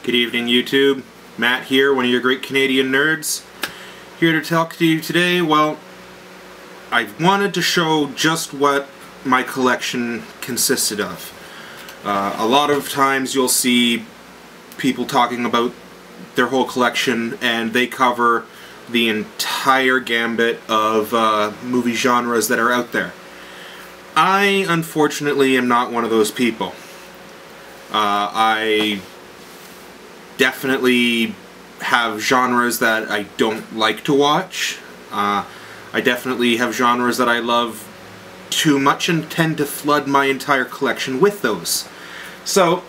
Good evening, YouTube. Matt here, one of your great Canadian nerds. Here to talk to you today. Well, I wanted to show just what my collection consisted of. A lot of times you'll see people talking about their whole collection and they cover the entire gambit of movie genres that are out there. I, unfortunately, am not one of those people. I definitely have genres that I don't like to watch. I definitely have genres that I love too much and tend to flood my entire collection with those. So,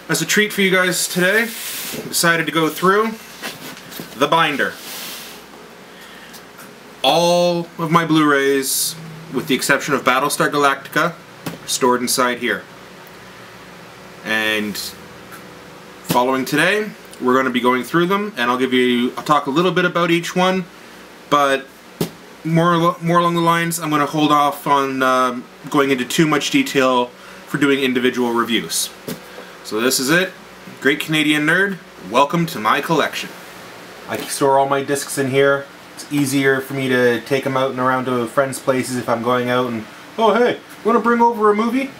as a treat for you guys today, I decided to go through the binder. All of my Blu-rays, with the exception of Battlestar Galactica, are stored inside here. And following today, we're going to be going through them, and I'll talk a little bit about each one, but more along the lines, I'm going to hold off on going into too much detail for doing individual reviews. So this is it. Great Canadian nerd, welcome to my collection. I store all my discs in here. It's easier for me to take them out and around to friends' places if I'm going out and, oh hey, want to bring over a movie?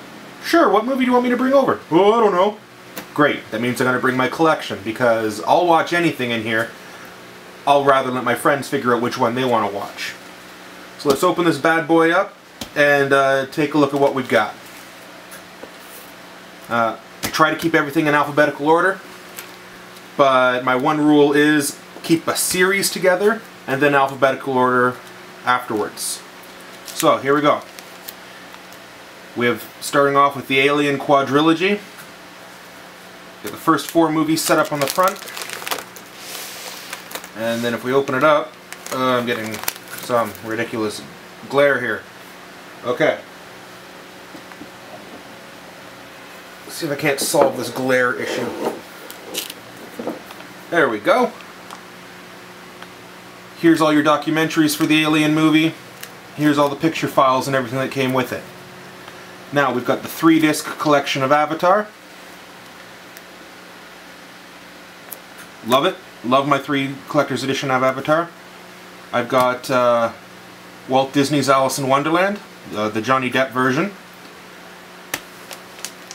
Sure, what movie do you want me to bring over? Oh, I don't know. Great, that means I'm going to bring my collection, because I'll watch anything in here. I'll rather let my friends figure out which one they want to watch. So let's open this bad boy up and take a look at what we've got. I try to keep everything in alphabetical order, but my one rule is keep a series together and then alphabetical order afterwards. So here we go. We have, starting off with the Alien quadrilogy. Got the first 4 movies set up on the front. And then if we open it up, I'm getting some ridiculous glare here. Okay. Let's see if I can't solve this glare issue. There we go. Here's all your documentaries for the Alien movie. Here's all the picture files and everything that came with it. Now we've got the 3-disc collection of Avatar. Love it. Love my 3 collector's edition of Avatar. I've got Walt Disney's Alice in Wonderland, the Johnny Depp version.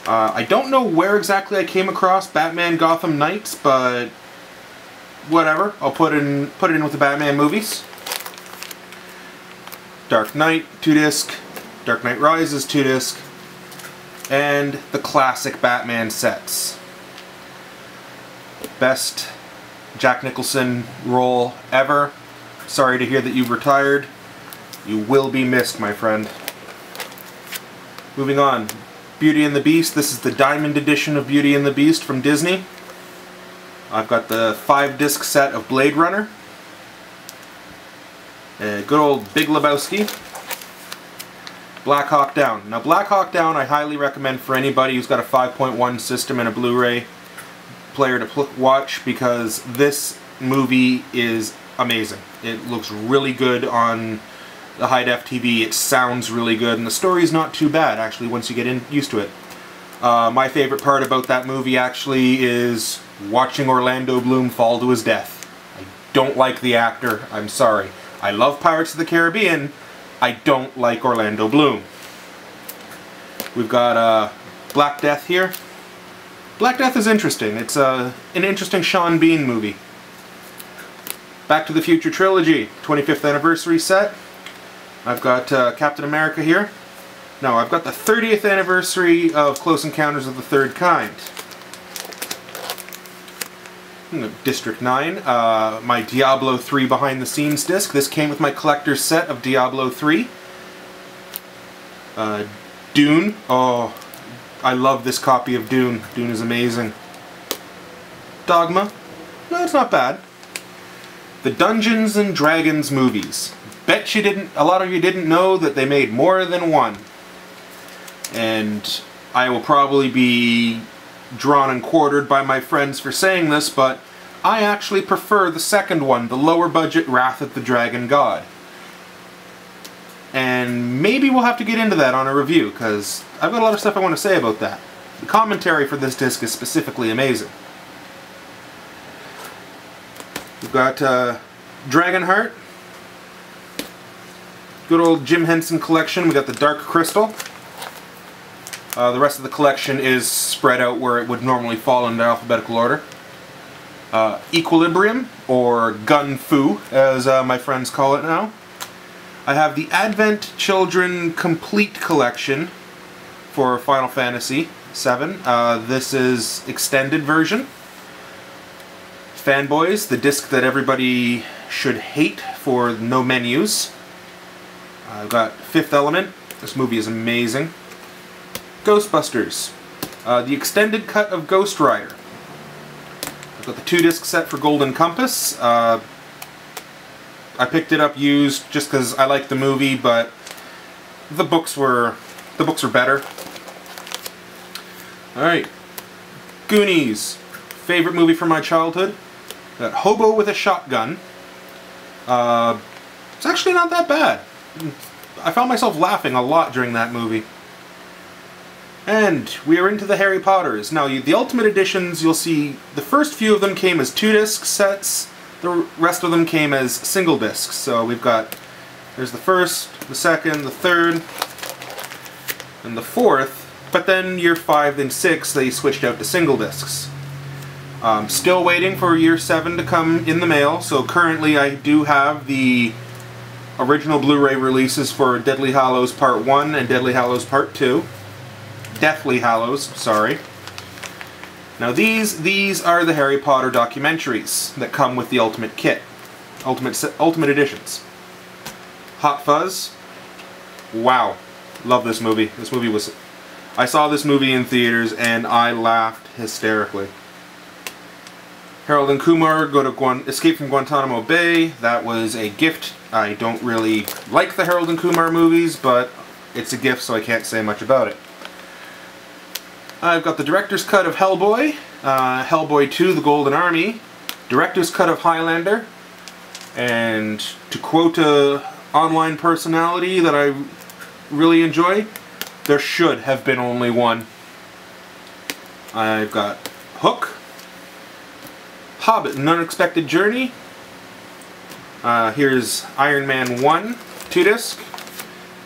I don't know where exactly I came across Batman Gotham Knights, but whatever. I'll put it in with the Batman movies. Dark Knight 2-disc, Dark Knight Rises 2-disc, and the classic Batman sets. Best Jack Nicholson role ever. Sorry to hear that you've retired. You will be missed, my friend. Moving on. Beauty and the Beast. This is the Diamond edition of Beauty and the Beast from Disney. I've got the 5-disc set of Blade Runner. Good old Big Lebowski. Black Hawk Down. Now Black Hawk Down I highly recommend for anybody who's got a 5.1 system and a Blu-ray player to watch, because this movie is amazing. It looks really good on the high-def TV, it sounds really good, and the story's not too bad actually once you get used to it. My favorite part about that movie actually is watching Orlando Bloom fall to his death. I don't like the actor, I'm sorry. I love Pirates of the Caribbean, I don't like Orlando Bloom. We've got Black Death here. Black Death is interesting. It's an interesting Sean Bean movie. Back to the Future trilogy, 25th anniversary set. I've got Captain America here. No, I've got the 30th anniversary of Close Encounters of the Third Kind. District 9, my Diablo 3 behind the scenes disc. This came with my collector's set of Diablo 3. Dune. Oh, I love this copy of Dune. Dune is amazing. Dogma. No, it's not bad. The Dungeons and Dragons movies. Bet you didn't, a lot of you didn't know that they made more than one. And I will probably be drawn and quartered by my friends for saying this, but I actually prefer the second one, the lower budget Wrath of the Dragon God. And maybe we'll have to get into that on a review, because I've got a lot of stuff I want to say about that. The commentary for this disc is specifically amazing. We've got Dragonheart. Good old Jim Henson collection. We got the Dark Crystal. The rest of the collection is spread out where it would normally fall in alphabetical order. Equilibrium, or Gun Fu, as my friends call it now. I have the Advent Children Complete Collection for Final Fantasy VII. This is extended version. Fanboys, the disc that everybody should hate for no menus. I've got Fifth Element. This movie is amazing. Ghostbusters. The extended cut of Ghost Rider. I've got the 2-disc set for Golden Compass. I picked it up used just because I liked the movie, but the books were better. Alright. Goonies. Favorite movie from my childhood. Got Hobo with a Shotgun. It's actually not that bad. I found myself laughing a lot during that movie. And we are into the Harry Potters. Now, the Ultimate Editions, you'll see the first few of them came as 2-disc sets. The rest of them came as single discs. So we've got, there's the first, the second, the third, and the fourth. But then year 5 and 6, they switched out to single discs. Still waiting for year 7 to come in the mail. So currently I do have the original Blu-ray releases for Deathly Hallows Part 1 and Deathly Hallows Part 2. Deathly Hallows, sorry. Now these are the Harry Potter documentaries that come with the Ultimate Kit. Ultimate Editions. Hot Fuzz. Wow. Love this movie. This movie was... I saw this movie in theaters and I laughed hysterically. Harold and Kumar go to Escape from Guantanamo Bay. That was a gift. I don't really like the Harold and Kumar movies, but it's a gift, so I can't say much about it. I've got the director's cut of Hellboy, Hellboy 2, The Golden Army, director's cut of Highlander, and to quote an online personality that I really enjoy, there should have been only one. I've got Hook, Hobbit, An Unexpected Journey. Here's Iron Man 1, 2-disc.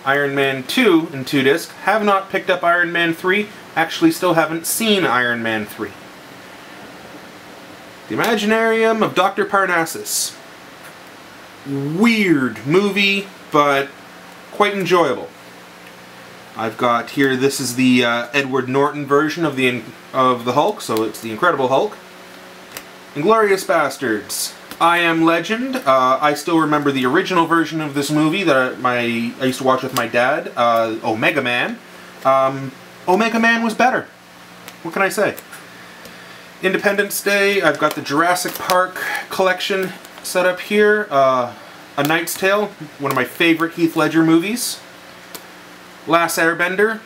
Iron Man 2 in 2-disc. Have not picked up Iron Man 3. Actually still haven't seen Iron Man 3. The Imaginarium of Dr. Parnassus. Weird movie, but quite enjoyable. I've got here, this is the Edward Norton version of the Hulk, so it's the Incredible Hulk. Inglourious Bastards. I Am Legend. I still remember the original version of this movie that I used to watch with my dad. Omega Man. Omega Man was better. What can I say? Independence Day. I've got the Jurassic Park collection set up here. A Knight's Tale, one of my favorite Heath Ledger movies. Last Airbender.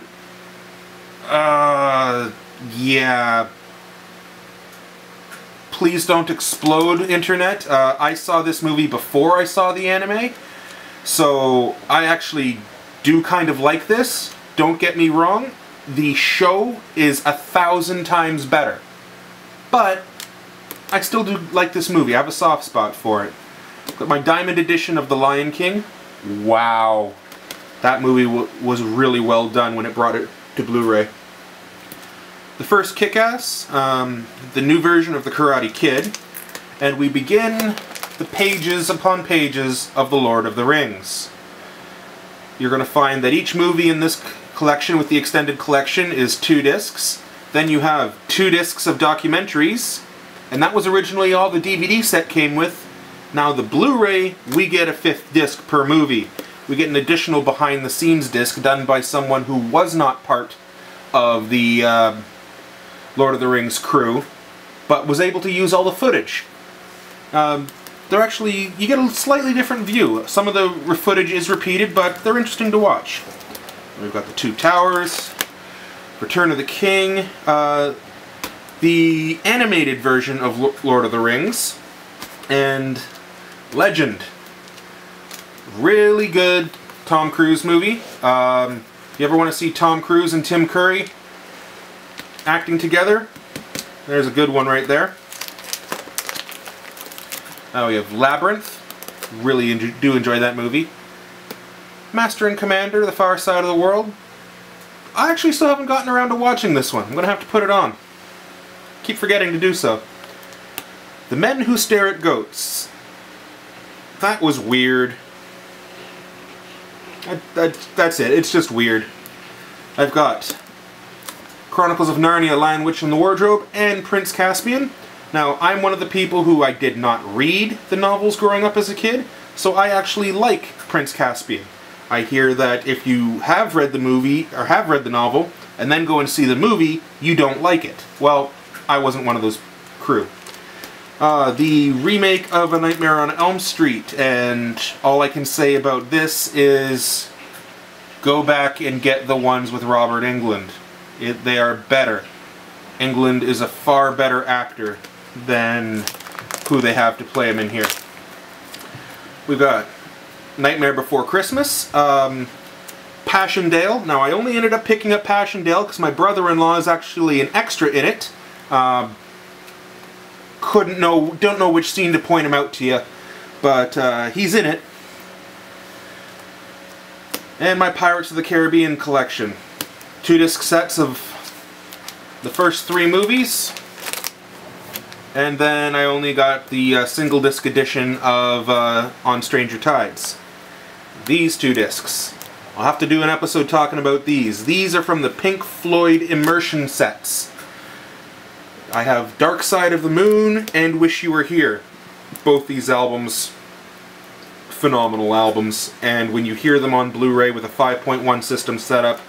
Yeah. Please don't explode, Internet. I saw this movie before I saw the anime, so I actually do kind of like this. Don't get me wrong. The show is 1,000 times better. But I still do like this movie. I have a soft spot for it. Got my Diamond Edition of The Lion King. Wow. That movie was really well done when it brought it to Blu-ray. The first Kick-Ass, the new version of The Karate Kid, and we begin the pages upon pages of The Lord of the Rings. You're going to find that each movie in this collection with the extended collection is 2 discs. Then you have 2 discs of documentaries, and that was originally all the DVD set came with. Now the Blu-ray, we get a 5th disc per movie. We get an additional behind-the-scenes disc done by someone who was not part of the Lord of the Rings crew, but was able to use all the footage. They're actually, you get a slightly different view. Some of the footage is repeated, but they're interesting to watch. We've got the 2 Towers, Return of the King, the animated version of Lord of the Rings, and Legend. Really good Tom Cruise movie. You ever want to see Tom Cruise and Tim Curry acting together? There's a good one right there. We have Labyrinth. Really do enjoy that movie. Master and Commander, The Far Side of the World. I actually still haven't gotten around to watching this one. I'm going to have to put it on. Keep forgetting to do so. The Men Who Stare at Goats. That was weird. That's it. It's just weird. I've got Chronicles of Narnia, Lion, Witch, and the Wardrobe, and Prince Caspian. Now, I'm one of the people who I did not read the novels growing up as a kid, so I actually like Prince Caspian. I hear that if you have read the movie, or have read the novel, and then go and see the movie, you don't like it. Well, I wasn't one of those crew. The remake of A Nightmare on Elm Street, and all I can say about this is go back and get the ones with Robert Englund. They are better. Englund is a far better actor than who they have to play him in here. We've got Nightmare Before Christmas, Passchendaele. Now, I only ended up picking up Passchendaele because my brother-in-law is actually an extra in it. Don't know which scene to point him out to you, but he's in it. And my Pirates of the Caribbean collection. 2-disc sets of the first 3 movies. And then I only got the single disc edition of On Stranger Tides. These 2 discs. I'll have to do an episode talking about these. These are from the Pink Floyd immersion sets. I have Dark Side of the Moon and Wish You Were Here. Both these albums, phenomenal albums. And when you hear them on Blu-ray with a 5.1 system setup,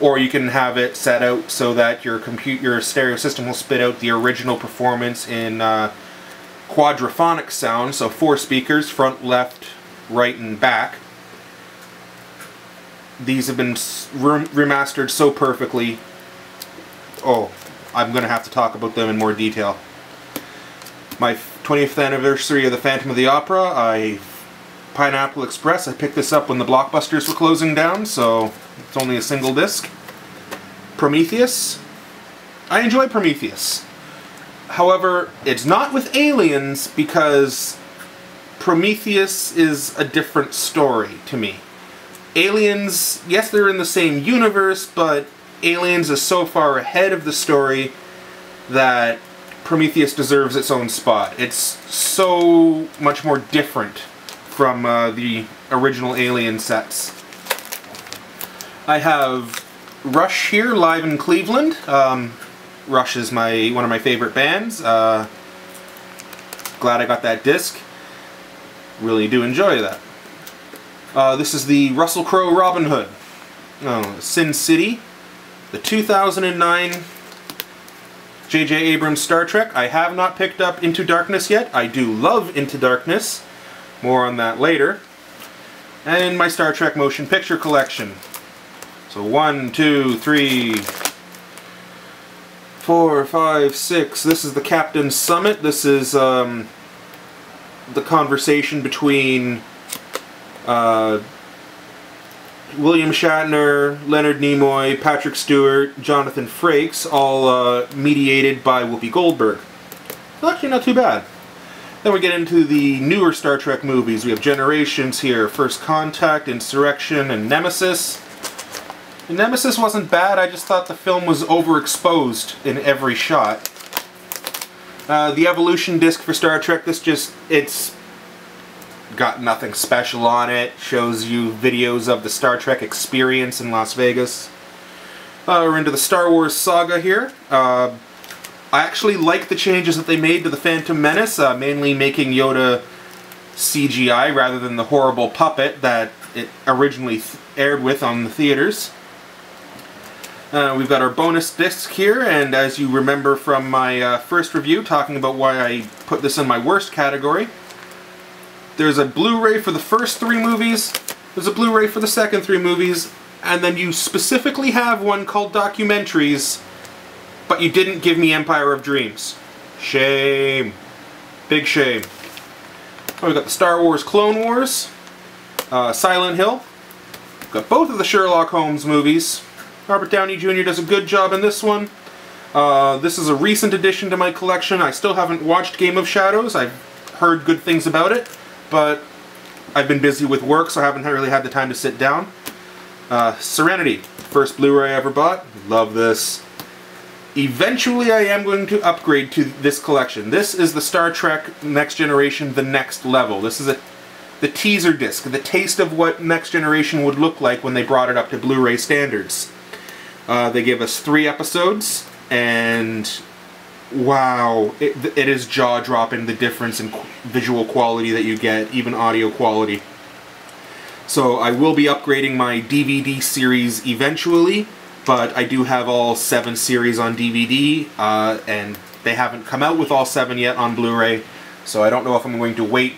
or you can have it set out so that your stereo system will spit out the original performance in quadraphonic sound, so 4 speakers, front, left, right, and back. These have been remastered so perfectly. Oh, I'm going to have to talk about them in more detail. My 20th anniversary of the Phantom of the Opera, Pineapple Express, I picked this up when the Blockbusters were closing down, so it's only a single disc. Prometheus. I enjoy Prometheus. However, it's not with aliens because Prometheus is a different story to me. Aliens, yes, they're in the same universe, but Aliens is so far ahead of the story that Prometheus deserves its own spot. It's so much more different from the original Alien sets. I have Rush here, live in Cleveland. Rush is one of my favorite bands. Glad I got that disc. Really do enjoy that. This is the Russell Crowe Robin Hood. Sin City. The 2009 J.J. Abrams Star Trek. I have not picked up Into Darkness yet. I do love Into Darkness. More on that later. And my Star Trek motion picture collection. So 1, 2, 3, 4, 5, 6. This is the Captain's Summit. This is the conversation between William Shatner, Leonard Nimoy, Patrick Stewart, Jonathan Frakes, all mediated by Whoopi Goldberg. Well, actually not too bad. Then we get into the newer Star Trek movies. We have Generations here, First Contact, Insurrection, and Nemesis. And Nemesis wasn't bad, I just thought the film was overexposed in every shot. The Evolution disc for Star Trek, it's got nothing special on it. Shows you videos of the Star Trek experience in Las Vegas. We're into the Star Wars saga here. I actually like the changes that they made to the Phantom Menace, mainly making Yoda CGI rather than the horrible puppet that it originally aired with on the theaters. We've got our bonus disc here, and as you remember from my first review talking about why I put this in my worst category, there's a Blu-ray for the first 3 movies, there's a Blu-ray for the second 3 movies, and then you specifically have one called Documentaries, but you didn't give me Empire of Dreams. Shame. Big shame. We've got the Star Wars Clone Wars, Silent Hill. We've got both of the Sherlock Holmes movies. Robert Downey Jr. does a good job in this one. This is a recent addition to my collection. I still haven't watched Game of Shadows. I've heard good things about it, but I've been busy with work, so I haven't really had the time to sit down. Serenity, first Blu-ray I ever bought. Love this. Eventually I am going to upgrade to this collection. This is the Star Trek Next Generation The Next Level. This is the teaser disc, the taste of what Next Generation would look like when they brought it up to Blu-ray standards. They gave us 3 episodes, and wow, it is jaw-dropping, the difference in visual quality that you get, even audio quality. So I will be upgrading my DVD series eventually, but I do have all 7 series on DVD, and they haven't come out with all 7 yet on Blu-ray, so I don't know if I'm going to wait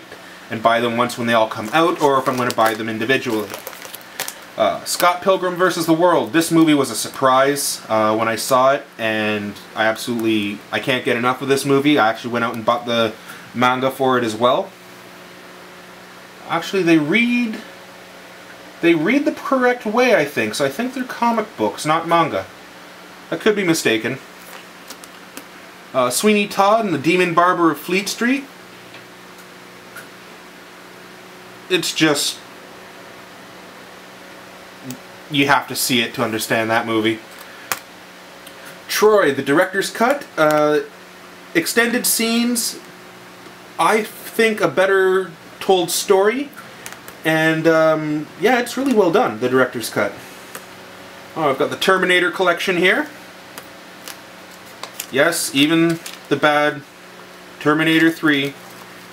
and buy them once when they all come out, or if I'm going to buy them individually. Scott Pilgrim vs. the World. This movie was a surprise when I saw it, and I can't get enough of this movie. I actually went out and bought the manga for it as well. Actually, they read the correct way, I think, so I think they're comic books, not manga. I could be mistaken. Sweeney Todd and the Demon Barber of Fleet Street. It's just... you have to see it to understand that movie. Troy, the director's cut. Extended scenes. I think a better told story. And, yeah, it's really well done, the director's cut. Oh, I've got the Terminator collection here. Yes, even the bad Terminator 3.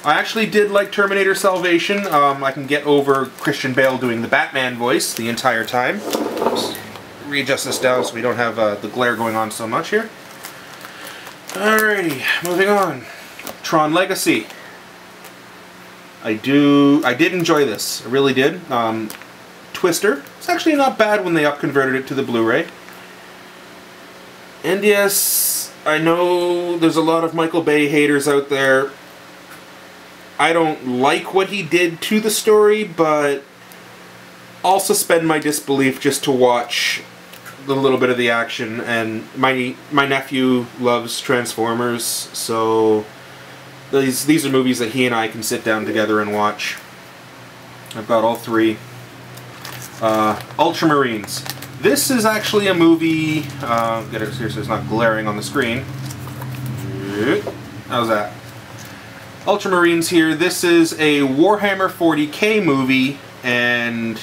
I actually did like Terminator Salvation. I can get over Christian Bale doing the Batman voice the entire time. Oops. Readjust this down so we don't have the glare going on so much here. Alrighty, moving on. Tron Legacy. I did enjoy this. I really did. Twister. It's actually not bad when they up-converted it to the Blu-ray. And yes, I know there's a lot of Michael Bay haters out there. I don't like what he did to the story, but I'll suspend my disbelief just to watch the little bit of the action. And my nephew loves Transformers, so these are movies that he and I can sit down together and watch. I've got all 3. Ultramarines. This is actually a movie... get it here so it's not glaring on the screen. How's that? Ultramarines here. This is a Warhammer 40k movie, and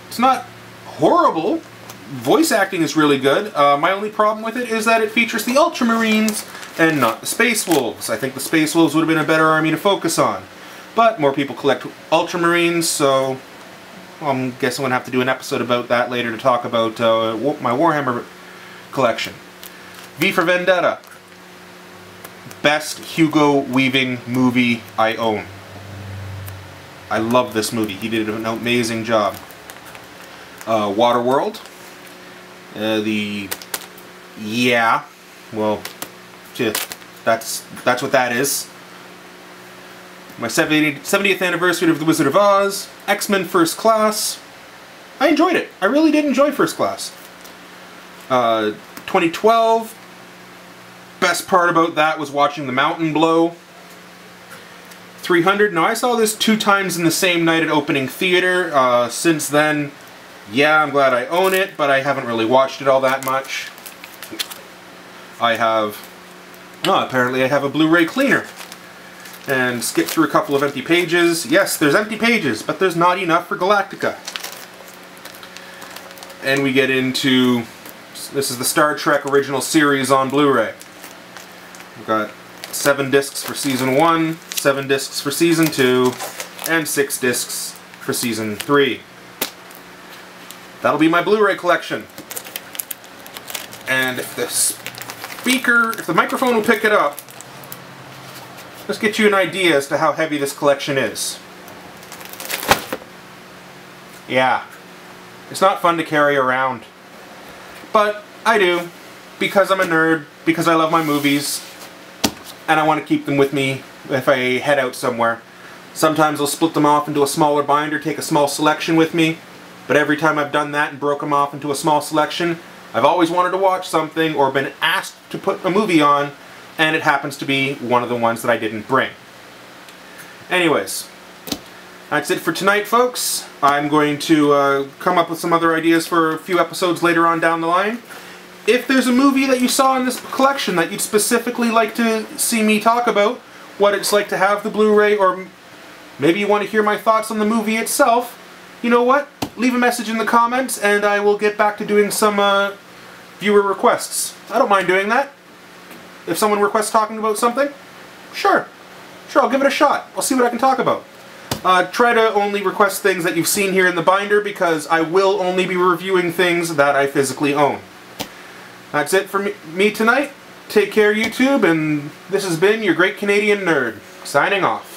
it's not horrible. Voice acting is really good. My only problem with it is that it features the Ultramarines and not the Space Wolves. I think the Space Wolves would have been a better army to focus on. But more people collect Ultramarines, so I'm guessing I'm going to have to do an episode about that later to talk about my Warhammer collection. V for Vendetta. Best Hugo Weaving movie I own. I love this movie. He did an amazing job. Waterworld. Yeah. Well, that's what that is. My 70th anniversary of The Wizard of Oz. X-Men First Class. I enjoyed it. I really did enjoy First Class. 2012. Best part about that was watching the mountain blow. 300. Now, I saw this 2 times in the same night at opening theater. Since then, yeah, I'm glad I own it, but I haven't really watched it all that much. Apparently I have a Blu-ray cleaner. And skip through a couple of empty pages. Yes, there's empty pages, but there's not enough for Galactica. And we get into... this is the Star Trek original series on Blu-ray. We've got 7 discs for Season 1, 7 discs for Season 2, and 6 discs for Season 3. That'll be my Blu-ray collection. And if the microphone will pick it up, let's get you an idea as to how heavy this collection is. Yeah, it's not fun to carry around. But I do, because I'm a nerd, because I love my movies, and I want to keep them with me if I head out somewhere. Sometimes I'll split them off into a smaller binder, take a small selection with me, but every time I've done that and broke them off into a small selection, I've always wanted to watch something or been asked to put a movie on and it happens to be one of the ones that I didn't bring. Anyways, that's it for tonight, folks. I'm going to come up with some other ideas for a few episodes later on down the line. If there's a movie that you saw in this collection that you'd specifically like to see me talk about, what it's like to have the Blu-ray, or maybe you want to hear my thoughts on the movie itself, you know what? Leave a message in the comments and I will get back to doing some viewer requests. I don't mind doing that. If someone requests talking about something, sure, I'll give it a shot. I'll see what I can talk about. Try to only request things that you've seen here in the binder, because I will only be reviewing things that I physically own. That's it for me tonight. Take care, YouTube, and this has been your Great Canadian Nerd, signing off.